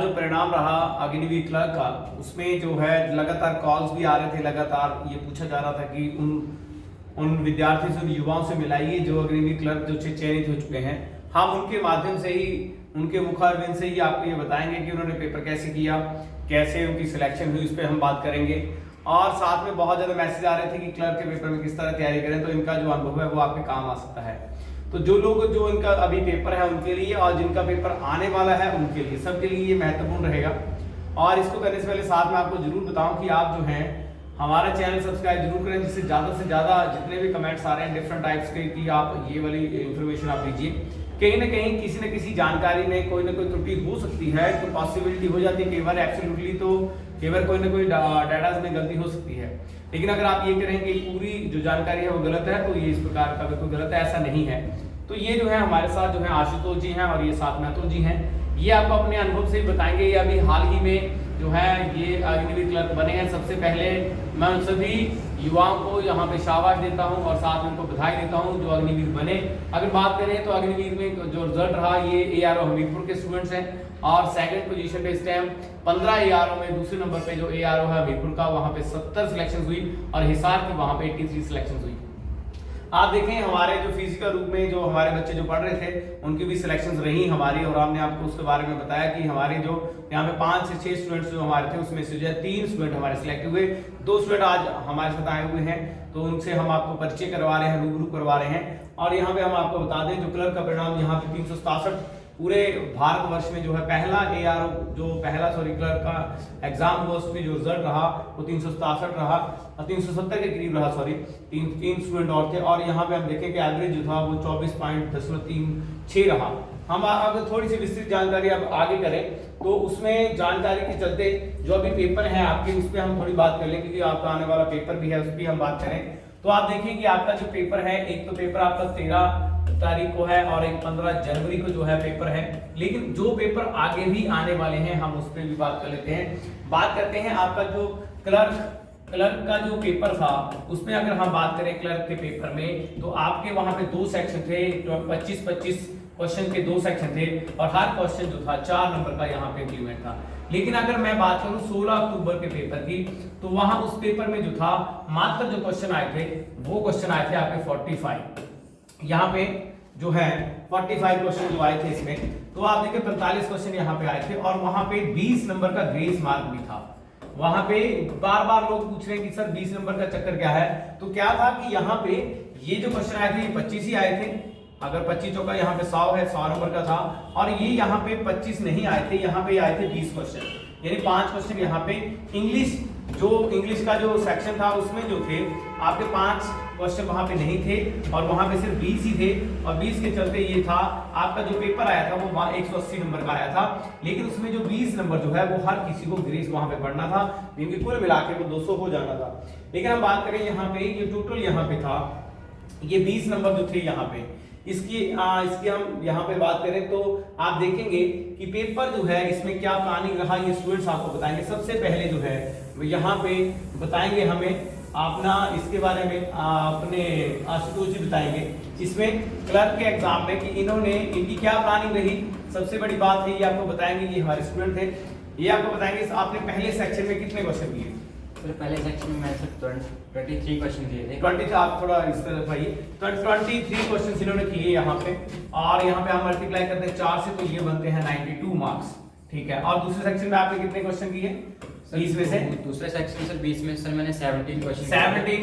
जो परिणाम रहा अग्निवीर क्लर्क का, उसमें जो है लगातार कॉल्स भी आ रहे थे, लगातार ये पूछा जा रहा था कि उन विद्यार्थी से, उन युवाओं से मिलाइए जो अग्निवीर क्लर्क जो चयनित हो चुके हैं। हम उनके माध्यम से ही, उनके मुखारबिंद से ही आपको ये बताएंगे कि उन्होंने पेपर कैसे किया, कैसे उनकी सिलेक्शन हुई, उस पर हम बात करेंगे। और साथ में बहुत ज़्यादा मैसेज आ रहे थे कि क्लर्क के पेपर में किस तरह तैयारी करें, तो इनका जो अनुभव है वो आपके काम आ सकता है। तो जो लोग, जो इनका अभी पेपर है उनके लिए, और जिनका पेपर आने वाला है उनके लिए, सबके लिए ये महत्वपूर्ण रहेगा। और इसको करने से पहले साथ में आपको जरूर बताऊं कि आप जो हैं हमारा चैनल सब्सक्राइब जरूर करें, जिससे ज़्यादा से ज़्यादा जितने भी कमेंट्स आ रहे हैं डिफरेंट टाइप्स के, कि आप ये वाली इन्फॉर्मेशन आप दीजिए। कहीं ना कहीं किसी न किसी जानकारी में कोई ना कोई त्रुटि हो सकती है, तो पॉसिबिलिटी हो जाती है कई बार एब्सोल्युटली, तो कई बार कोई ना कोई डाटा में गलती हो सकती है। लेकिन अगर आप ये करें कि पूरी जो जानकारी है वो गलत है, तो ये इस प्रकार का बिल्कुल गलत है, ऐसा नहीं है। तो ये जो है हमारे साथ जो है आशुतोष जी हैं और ये साथ में अतुल जी हैं। ये आपको अपने अनुभव से बताएंगे। ये अभी हाल ही में जो है ये अग्निवीर क्लर्क बने हैं। सबसे पहले मैं उन सभी युवाओं को यहाँ पे शाबाश देता हूँ और साथ में उनको बधाई देता हूँ जो अग्निवीर बने। अगर बात करें तो अग्निवीर में जो रिजल्ट रहा, ये ARO हमीरपुर के स्टूडेंट्स हैं और सेकंड पोजीशन पे इस टाइम 15 ARO में दूसरे नंबर पे जो ARO है हमीरपुर का, वहाँ पे 70 सिलेक्शन हुई और हिसार की वहाँ पे 83 सिलेक्शन हुई। आप देखें हमारे जो फिजिकल रूप में जो हमारे बच्चे जो पढ़ रहे थे उनकी भी सिलेक्शंस रही हमारी, और हमने आपको उसके बारे में बताया कि हमारे जो यहाँ पे 5 से 6 स्टूडेंट्स जो हमारे थे, उसमें से जो है 3 स्टूडेंट हमारे सिलेक्ट हुए, 2 स्टूडेंट आज हमारे साथ आए हुए हैं, तो उनसे हम आपको परिचय करवा रहे हैं, रूबरू करवा रहे हैं। और यहाँ पे हम आपको बता दें जो क्लर्क का परिणाम यहाँ पे 367 पूरे भारतवर्ष में जो है पहला क्लर्क का एग्जाम हुआ, उसमें जो रिजल्ट रहा वो 367 रहा, 370 के करीब रहा, तीन स्टूडेंट और थे। और यहाँ पे हम देखें कि एवरेज जो था वो 24.36 रहा। हम अगर थोड़ी सी विस्तृत जानकारी अब आगे करें तो उसमें जानकारी के चलते जो अभी पेपर है आपके, उस पर हम थोड़ी बात कर लें, क्योंकि आपका आने वाला पेपर भी है, उस पर हम बात करें। तो आप देखें कि आपका जो पेपर है, एक तो पेपर आपका 13 तारीख को है और एक 15 जनवरी को जो है पेपर है। लेकिन जो पेपर आगे भी आने वाले हैं हम उस पर भी बात कर लेते हैं। बात करते हैं आपका जो क्लर्क का जो पेपर था, उसमें अगर हम बात करें क्लर्क के पेपर में, तो आपके वहां पे 2 सेक्शन थे, 25 क्वेश्चन के 2 सेक्शन थे और हर क्वेश्चन जो था 4 नंबर का यहाँ पे इंक्रीमेंट था। लेकिन अगर मैं बात करूं 16 अक्टूबर के पेपर की, तो वहां उस पेपर में जो था मात्र जो क्वेश्चन आए थे वो क्वेश्चन आए थे आपके 45। यहाँ पे जो है 45 क्वेश्चन जो आए थे इसमें, तो आप देखिए 45 क्वेश्चन यहाँ पे आए थे और वहां पे 20 नंबर का ग्रेस मार्क भी था। वहां पे बार बार लोग पूछ रहे हैं कि सर 20 नंबर का चक्कर क्या है। तो क्या था कि यहाँ पे ये जो क्वेश्चन आए थे 25 ही आए थे। अगर 25 चौका यहाँ पे 100 है, 100 नंबर का था। और ये यहाँ पे 25 नहीं आए थे, यहाँ पे आए थे 20 क्वेश्चन, यानी 5 क्वेश्चन यहाँ पे इंग्लिश का जो सेक्शन था उसमें जो थे आपके 5 क्वेश्चन वहां पे नहीं थे और वहां पे सिर्फ 20 ही थे। और 20 के चलते ये था आपका जो पेपर आया था वो 180 नंबर का आया था। लेकिन उसमें जो 20 नंबर जो है वो हर किसी को ग्रेस वहां पे पढ़ना था, जिनके कुल मिला के वो 200 हो जाना था। लेकिन हम बात करें यहाँ पे, ये टोटल यहाँ पे था ये 20 नंबर जो थे यहाँ पे, इसकी हम यहाँ पे बात करें तो आप देखेंगे कि पेपर जो है इसमें क्या प्लानिंग रहा, ये स्टूडेंट्स आपको बताएंगे। सबसे पहले जो है यहाँ पे बताएंगे हमें अपना, इसके बारे में अपने आशुतोष जी बताएंगे इसमें क्लर्क के एग्जाम में कि इनकी क्या प्लानिंग रही। सबसे बड़ी बात है ये आपको बताएंगे, ये हमारे स्टूडेंट थे, ये आपको बताएंगे आपने पहले सेक्शन में कितने क्वेश्चन किए। पहले सेक्शन में मैं सिर्फ 23 क्वेश्चन किए थे। 20 आप थोड़ा इस तरफ आइए, तो 23 क्वेश्चन इन्होंने किए यहाँ पे। और यहाँ पे हम मल्टीप्लाई करते हैं 4 से, तो ये बनते हैं 92 मार्क्स, ठीक है। और दूसरे सेक्शन में आपने कितने क्वेश्चन किए 20 में से? दूसरे सेक्शन सर 20 में सर मैंने 17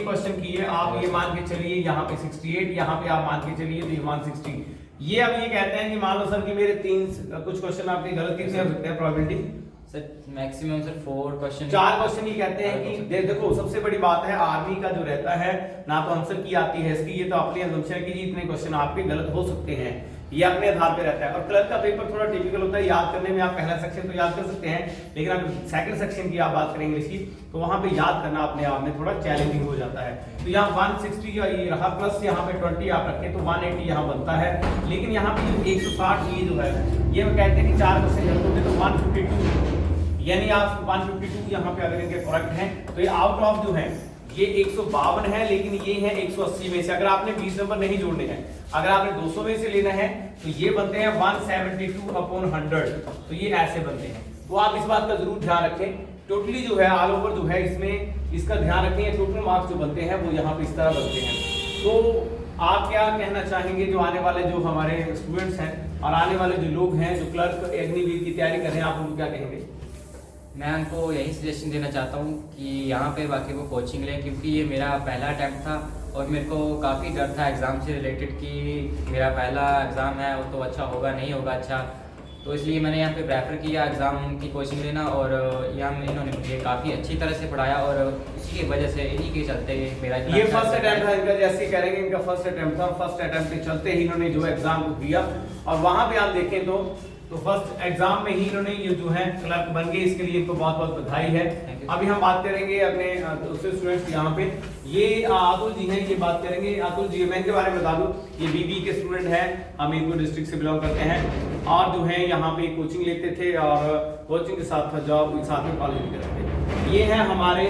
क्वेश्चन किए। आप ये मान के चलिए यहाँ पे 68, यहाँ पे आप मान के चलिए तो ये 160। ये अब ये कहते हैं कि मान लो सर कि मेरे कुछ क्वेश्चन आपके गलत कितने हो सकते हैं probability? Sir maximum sir 4 question, 4 question ही कहते हैं कि देखो सबसे बड़ी बात है आर्मी का जो रहता है ना तो आंसर की आती है इसकी, ये तो अपनी असम्पशन है कि जी इतने क्वेश्चन आपके गलत हो सकते हैं, ये अपने आधार पे रहता है। और क्लर्क का पेपर थोड़ा टिपिकल होता है, याद करने में आप पहला सेक्शन तो याद कर सकते हैं, लेकिन अगर सेकंड सेक्शन की आप बात करें इंग्लिश की तो वहां पे याद करना अपने आप में थोड़ा चैलेंजिंग हो जाता है। तो यहाँ 160 का ये रहा, प्लस यहाँ पे 20 आप रखें तो 180 यहाँ बनता है। लेकिन यहाँ पे जो 160 ये जो है ये कहते हैं कि 4 क्वेश्चन गलत होते तो 152, यानी आप 152 यहाँ पे अगर इनके करेक्ट हैं तो ये आउट ऑफ जो है ये 152 है, लेकिन ये है 180 में से। अगर आपने 20 नंबर नहीं जोड़ने हैं, अगर आपने 200 में से लेना है तो ये बनते हैं 172/100, तो ये ऐसे बनते हैं तो आप इस बात का जरूर ध्यान रखें। टोटली जो है ऑल ओवर जो है इसमें इसका ध्यान रखें, टोटल मार्क्स जो बनते हैं वो यहाँ पे इस तरह बनते हैं। तो आप क्या कहना चाहेंगे जो आने वाले जो हमारे स्टूडेंट्स हैं और आने वाले जो लोग हैं जो क्लर्क अग्निवीर की तैयारी कर रहे हैं, आप उनको क्या कहेंगे? मैं उनको यही सजेशन देना चाहता हूँ कि यहाँ पे बाकी वो कोचिंग लें, क्योंकि ये मेरा पहला अटैम्प्ट था और मेरे को काफ़ी डर था एग्ज़ाम से रिलेटेड कि मेरा पहला एग्ज़ाम है वो तो अच्छा होगा नहीं होगा अच्छा, तो इसलिए मैंने यहाँ पे प्रेफर किया एग्ज़ाम की कोचिंग लेना। और यहाँ इन्होंने मुझे काफ़ी अच्छी तरह से पढ़ाया और इसी की वजह से इन्हीं के चलते मेरा ये फर्स्ट अटेम्प्ट था इनका, जैसे करेंगे इनका फर्स्ट अटेम्प्ट था और फर्स्ट अटेम्प्ट के चलते ही इन्होंने जो एग्जाम को दिया और वहां पे आप देखें तो फर्स्ट एग्जाम में ही इन्होंने ये जो है क्लर्क बन गए, इसके लिए इनको बहुत बहुत बधाई है। अभी हम बात करेंगे अपने दूसरे स्टूडेंट्स यहाँ पे, ये अतुल जी हैं, ये बात करेंगे। अतुल जी, मैं इनके बारे में बता दूं, ये बीबी के स्टूडेंट हैं, हमीरपुर डिस्ट्रिक्ट से बिलोंग करते हैं और जो है यहाँ पे कोचिंग लेते थे और कोचिंग के साथ जॉब साथ में कॉलेज भी करते थे। ये है हमारे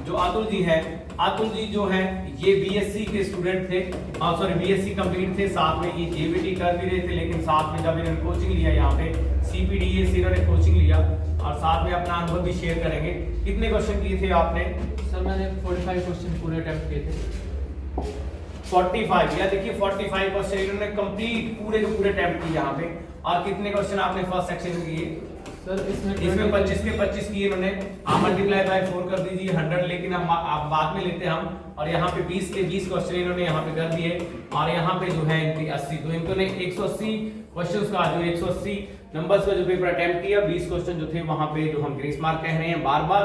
जो अतुल जी हैं, अतुल जी जो है ये बीएससी के स्टूडेंट थे, सॉरी बीएससी कंप्लीट थे, साथ में ये जेबीटी कर भी रहे थे, लेकिन साथ में जब इन्होंने कोचिंग लिया यहाँ पे सीपीडीए से इन्होंने कोचिंग लिया और साथ में अपना अनुभव भी शेयर करेंगे। कितने क्वेश्चन किए थे आपने? सर मैंने 45 क्वेश्चन पूरे अटेम्प्ट किए थे। 45, या देखिए 45 क्वेश्चन इन्होंने कंप्लीट पूरे के पूरे अटेम्प्ट किए यहाँ पे। और कितने क्वेश्चन आपने फर्स्ट सेक्शन में किए? सर इसमें 25 के 25 किए इन्होंने। आप मल्टीप्लाई बाय 4 कर दीजिए 100, लेकिन हम आप बाद में लेते हैं हम। और यहाँ पे 20 के 20 क्वेश्चन इन्होंने यहाँ पे कर दिए और यहाँ पे जो है इनकी 80, तो इन्होंने 180 क्वेश्चंस का जो 180 नंबर्स का जो पेपर अटेम्प्ट किया। 20 क्वेश्चन जो थे वहां पे जो हम ग्रेस मार्क कह रहे हैं बार बार,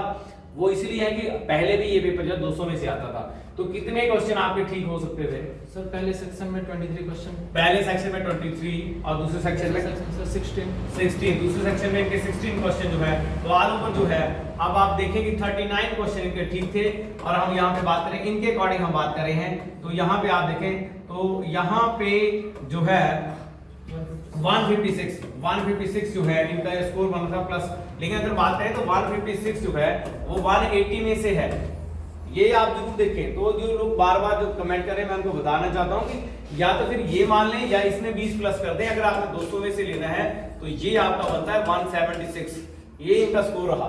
वो इसलिए है कि पहले भी ये पेपर जो 200 में से आता था। तो कितने क्वेश्चन आपके ठीक हो सकते थे? सर पहले सेक्शन में 23 क्वेश्चन, पहले सेक्शन में 23 और दूसरे सेक्शन में सर 16, दूसरे सेक्शन में इनके 16 क्वेश्चन जो है। तो ऑल ओवर जो है अब आप देखें कि 39 क्वेश्चन इनके ठीक थे। और हम यहाँ पे बात करें इनके अकॉर्डिंग हम बात कर रहे हैं, तो यहाँ पे आप देखें तो यहाँ पे जो है 156 जो है इनका स्कोर बना था प्लस, लेकिन अगर बात करें तो 156 जो है वो 180 में से है। ये आप जरूर देखें। तो जो लोग बार बार जो कमेंट कर रहे हैं मैं उनको बताना चाहता हूं कि या तो फिर ये मान लें या इसमें 20 प्लस कर दें। अगर आपने 200 में से लेना है तो ये आपका बनता है 176, ये इनका स्कोर रहा।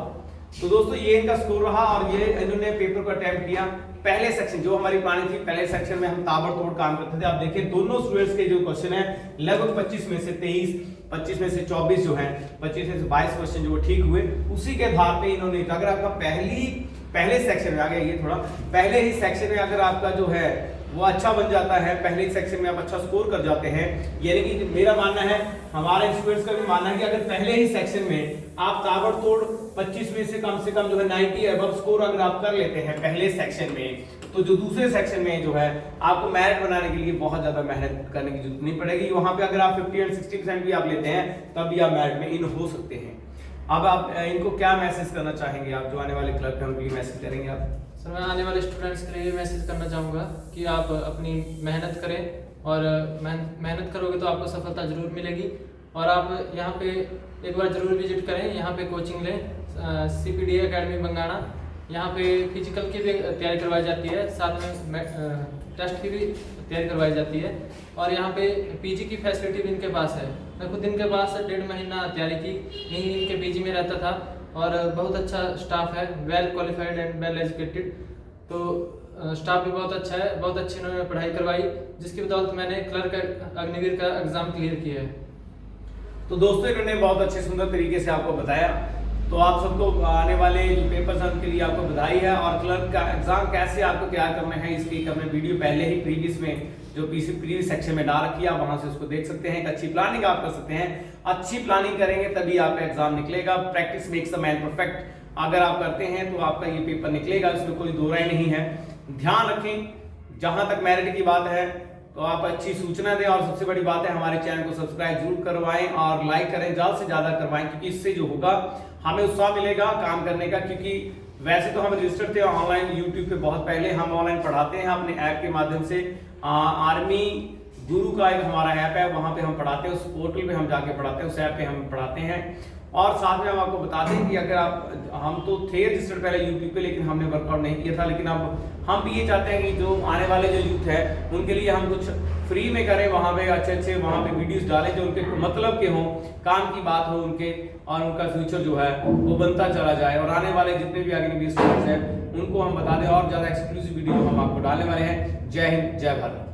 तो दोस्तों ये इनका स्कोर रहा और ये इन्होंने पेपर को अटेम्प्ट किया। पहले सेक्शन जो हमारी प्लानिंग थी, पहले सेक्शन में हम ताबड़तोड़ काम करते थे। आप देखिए दोनों स्टूडेंट्स के जो क्वेश्चन है लगभग 25 में से 23, 25 में से 24 जो है, 25 में से 22 क्वेश्चन जो ठीक हुए। उसी के आधार पे इन्होंने, अगर आपका पहले सेक्शन में आ गया, ये थोड़ा पहले ही सेक्शन में अगर आपका जो है वो अच्छा बन जाता है, पहले ही सेक्शन में आप अच्छा स्कोर कर जाते हैं, यानी कि मेरा मानना है, हमारे स्टूडेंट्स का भी मानना है कि अगर पहले ही सेक्शन में आप ताबड़तोड़ 25 में से कम जो है 90 अबव स्कोर अगर आप कर लेते हैं पहले सेक्शन में, तो जो दूसरे सेक्शन में जो है आपको मेरिट बनाने के लिए बहुत ज्यादा मेहनत करने की जरूरत नहीं पड़ेगी। वहां पे अगर आप 50 और 60% भी आप लेते हैं तब भी आप मेरिट में इन हो सकते हैं। अब आप इनको क्या मैसेज करना चाहेंगे, आप जो आने वाले क्लर्क हैं उनके लिए मैसेज करेंगे आप? सर मैं आने वाले स्टूडेंट्स के लिए मैसेज करना चाहूँगा कि आप अपनी मेहनत करें और मेहनत करोगे तो आपको सफलता जरूर मिलेगी। और आप यहाँ पे एक बार जरूर विजिट करें, यहाँ पे कोचिंग लें सीपीडीए एकेडमी बंगाना। यहाँ पे फिजिकल की भी तैयारी करवाई जाती है, साथ में टेस्ट की भी तैयारी करवाई जाती है। और यहाँ पे पीजी की फैसिलिटी भी इनके पास है। मैं खुद इनके पास 1.5 महीना तैयारी की, यहीं इनके पीजी में रहता था और बहुत अच्छा स्टाफ है, well qualified and well educated. तो स्टाफ भी बहुत अच्छा है, बहुत अच्छी इन्होंने पढ़ाई करवाई, जिसकी बदौलत मैंने क्लर्क अग्निवीर का एग्जाम क्लियर किया है। तो दोस्तों इन्होंने बहुत अच्छे सुंदर तरीके से आपको बताया। तो आप सबको आने वाले जो पेपर्स हैं उनके लिए आपको बधाई है। और क्लर्क का एग्जाम कैसे आपको तैयार करना है इसकी हमने वीडियो पहले ही प्रीवियस में जो प्रीवियस सेक्शन में डाल रखी है, आप वहां से उसको देख सकते हैं। एक अच्छी प्लानिंग आप कर सकते हैं। अच्छी प्लानिंग करेंगे तभी आपका एग्जाम निकलेगा। Practice makes a man perfect. अगर आप करते हैं तो आपका ये पेपर निकलेगा, इसमें कोई दो राय नहीं है। ध्यान रखें, जहां तक मेरिट की बात है तो आप अच्छी सूचना दें और सबसे बड़ी बात है हमारे चैनल को सब्सक्राइब जरूर करवाएं और लाइक करें, ज्यादा से ज्यादा करवाएं, क्योंकि इससे जो होगा हमें उत्साह मिलेगा काम करने का। क्योंकि वैसे तो हम रजिस्टर्ड थे ऑनलाइन यूट्यूब पे, बहुत पहले हम ऑनलाइन पढ़ाते हैं अपने ऐप के माध्यम से। आर्मी गुरु का एक हमारा ऐप है, वहां पे हम पढ़ाते हैं, उस पोर्टल पे हम जाके पढ़ाते हैं, उस ऐप पे हम पढ़ाते हैं। और साथ में हम आपको बता दें कि अगर आप हम तो थे रजिस्टर्ड पहले यूट्यूब पे, लेकिन हमने वर्कआउट नहीं किया था, लेकिन अब हम भी ये चाहते हैं कि जो आने वाले जो यूथ है उनके लिए हम कुछ फ्री में करें, वहाँ पे अच्छे वहाँ पे वीडियोस डालें जो उनके मतलब के हों, काम की बात हो उनके, और उनका फ्यूचर जो है वो बनता चला जाए। और आने वाले जितने भी अग्निवीर स्टूडेंट्स हैं उनको हम बता दें और ज़्यादा एक्सक्लूसिव वीडियो हम आपको डालने वाले हैं। जय हिंद, जय भारत।